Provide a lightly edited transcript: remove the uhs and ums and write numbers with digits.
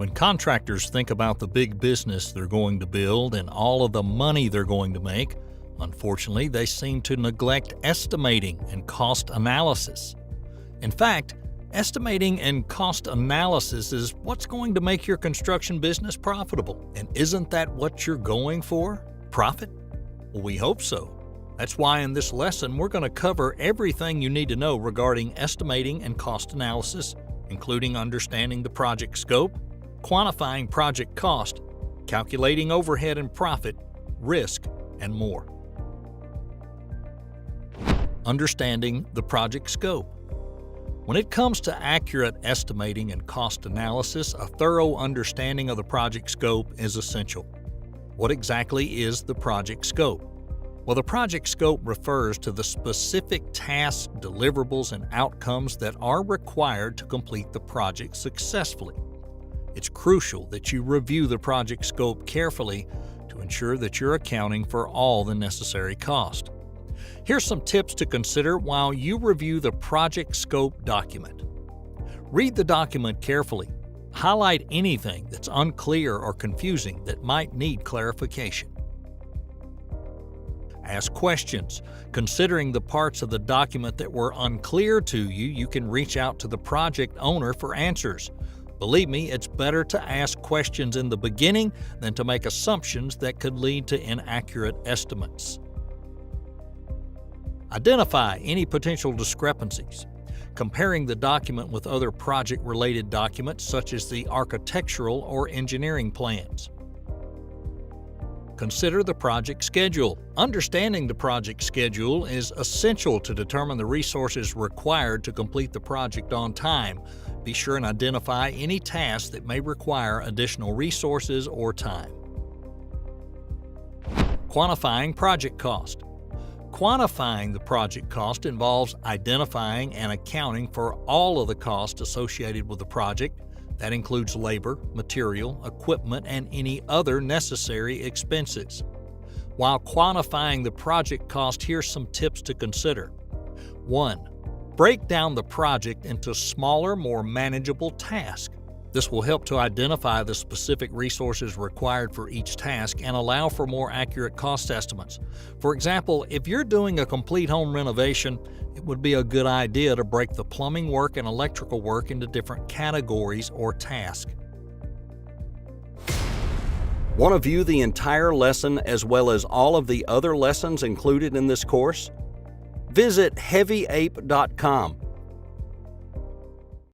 When contractors think about the big business they're going to build and all of the money they're going to make, unfortunately, they seem to neglect estimating and cost analysis. In fact, estimating and cost analysis is what's going to make your construction business profitable. And isn't that what you're going for? Profit? Well, we hope so. That's why in this lesson, we're going to cover everything you need to know regarding estimating and cost analysis, including understanding the project scope, quantifying project cost, calculating overhead and profit, risk, and more. Understanding the project scope. When it comes to accurate estimating and cost analysis, a thorough understanding of the project scope is essential. What exactly is the project scope? Well, the project scope refers to the specific tasks, deliverables, and outcomes that are required to complete the project successfully. It's crucial that you review the project scope carefully to ensure that you're accounting for all the necessary cost. Here's some tips to consider while you review the project scope document. Read the document carefully. Highlight anything that's unclear or confusing that might need clarification. Ask questions. Considering the parts of the document that were unclear to you, you can reach out to the project owner for answers. Believe me, it's better to ask questions in the beginning than to make assumptions that could lead to inaccurate estimates. Identify any potential discrepancies. Comparing the document with other project-related documents such as the architectural or engineering plans. Consider the project schedule. Understanding the project schedule is essential to determine the resources required to complete the project on time. Be sure and identify any tasks that may require additional resources or time. Quantifying project cost. Quantifying the project cost involves identifying and accounting for all of the costs associated with the project. That includes labor, material, equipment, and any other necessary expenses. While quantifying the project cost, here's some tips to consider. 1. Break down the project into smaller, more manageable tasks. This will help to identify the specific resources required for each task and allow for more accurate cost estimates. For example, if you're doing a complete home renovation, it would be a good idea to break the plumbing work and electrical work into different categories or tasks. Want to view the entire lesson as well as all of the other lessons included in this course? Visit heavyape.com